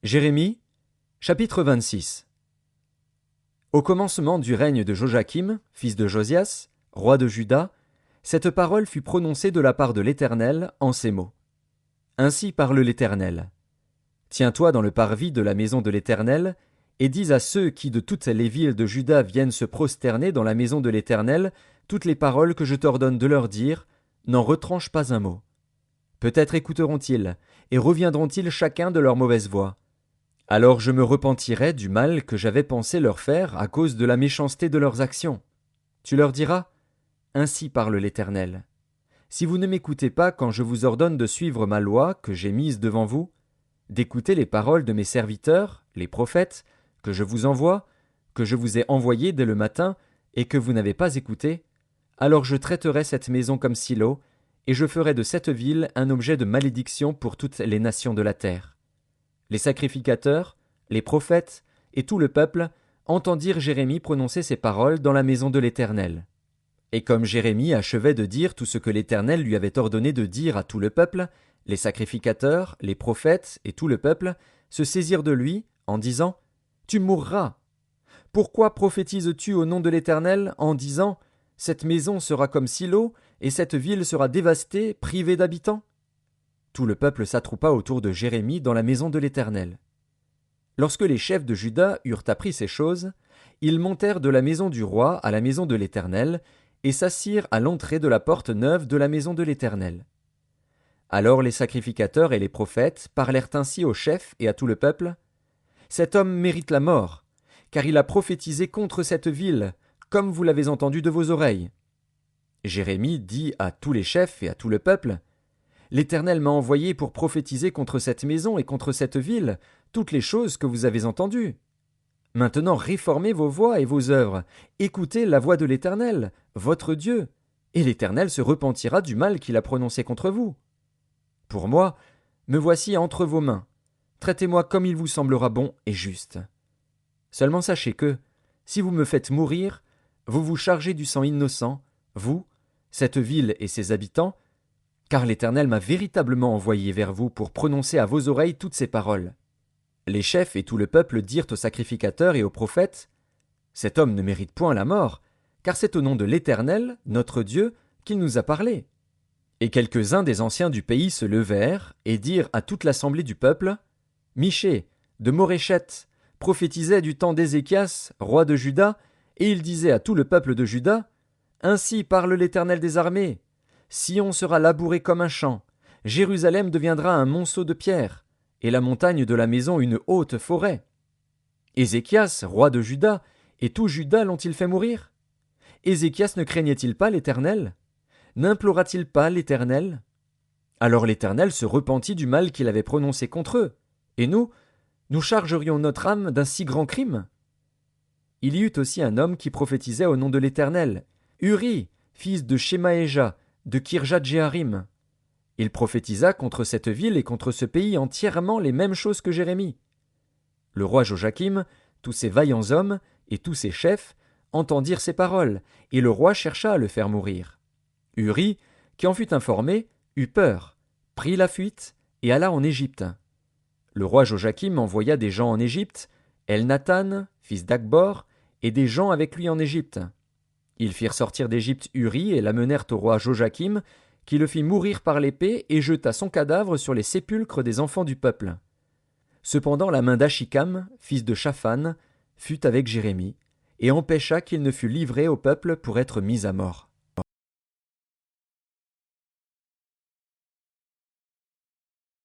Jérémie, chapitre 26. Au commencement du règne de Joachim, fils de Josias, roi de Juda, cette parole fut prononcée de la part de l'Éternel en ces mots. Ainsi parle l'Éternel. Tiens-toi dans le parvis de la maison de l'Éternel, et dis à ceux qui de toutes les villes de Juda viennent se prosterner dans la maison de l'Éternel toutes les paroles que je t'ordonne de leur dire, n'en retranche pas un mot. Peut-être écouteront-ils, et reviendront-ils chacun de leur mauvaise voie. Alors je me repentirai du mal que j'avais pensé leur faire à cause de la méchanceté de leurs actions. Tu leur diras, ainsi parle l'Éternel. Si vous ne m'écoutez pas quand je vous ordonne de suivre ma loi que j'ai mise devant vous, d'écouter les paroles de mes serviteurs, les prophètes, que je vous envoie, que je vous ai envoyés dès le matin, et que vous n'avez pas écouté, alors je traiterai cette maison comme Silo, et je ferai de cette ville un objet de malédiction pour toutes les nations de la terre. Les sacrificateurs, les prophètes et tout le peuple entendirent Jérémie prononcer ces paroles dans la maison de l'Éternel. Et comme Jérémie achevait de dire tout ce que l'Éternel lui avait ordonné de dire à tout le peuple, les sacrificateurs, les prophètes et tout le peuple se saisirent de lui en disant « Tu mourras ! Pourquoi prophétises-tu au nom de l'Éternel en disant « Cette maison sera comme Silo et cette ville sera dévastée, privée d'habitants » ?» Tout le peuple s'attroupa autour de Jérémie dans la maison de l'Éternel. Lorsque les chefs de Juda eurent appris ces choses, ils montèrent de la maison du roi à la maison de l'Éternel et s'assirent à l'entrée de la porte neuve de la maison de l'Éternel. Alors les sacrificateurs et les prophètes parlèrent ainsi aux chefs et à tout le peuple. « Cet homme mérite la mort, car il a prophétisé contre cette ville, comme vous l'avez entendu de vos oreilles. » Jérémie dit à tous les chefs et à tout le peuple, « L'Éternel m'a envoyé pour prophétiser contre cette maison et contre cette ville toutes les choses que vous avez entendues. Maintenant réformez vos voies et vos œuvres, écoutez la voix de l'Éternel, votre Dieu, et l'Éternel se repentira du mal qu'il a prononcé contre vous. Pour moi, me voici entre vos mains, traitez-moi comme il vous semblera bon et juste. Seulement sachez que, si vous me faites mourir, vous vous chargez du sang innocent, vous, cette ville et ses habitants, car l'Éternel m'a véritablement envoyé vers vous pour prononcer à vos oreilles toutes ces paroles. » Les chefs et tout le peuple dirent aux sacrificateurs et aux prophètes, « Cet homme ne mérite point la mort, car c'est au nom de l'Éternel, notre Dieu, qu'il nous a parlé. » Et quelques-uns des anciens du pays se levèrent et dirent à toute l'assemblée du peuple, « Michée, de Moréchet, prophétisait du temps d'Ézéchias, roi de Juda, et il disait à tout le peuple de Juda, « Ainsi parle l'Éternel des armées. Sion sera labouré comme un champ, Jérusalem deviendra un monceau de pierre, et la montagne de la maison une haute forêt. Ézéchias, roi de Juda, et tout Juda l'ont-ils fait mourir? Ézéchias ne craignait-il pas l'Éternel? N'implora-t-il pas l'Éternel? Alors l'Éternel se repentit du mal qu'il avait prononcé contre eux, et nous chargerions notre âme d'un si grand crime? Il y eut aussi un homme qui prophétisait au nom de l'Éternel, Uri, fils de Shemaéja, de Kirjat-Jéarim. Il prophétisa contre cette ville et contre ce pays entièrement les mêmes choses que Jérémie. Le roi Joachim, tous ses vaillants hommes et tous ses chefs entendirent ces paroles, et le roi chercha à le faire mourir. Uri, qui en fut informé, eut peur, prit la fuite et alla en Égypte. Le roi Joachim envoya des gens en Égypte, Elnathan, fils d'Akbor, et des gens avec lui en Égypte. Ils firent sortir d'Égypte Uri et l'amenèrent au roi Joachim, qui le fit mourir par l'épée et jeta son cadavre sur les sépulcres des enfants du peuple. Cependant la main d'Achikam, fils de Shaphan, fut avec Jérémie, et empêcha qu'il ne fût livré au peuple pour être mis à mort.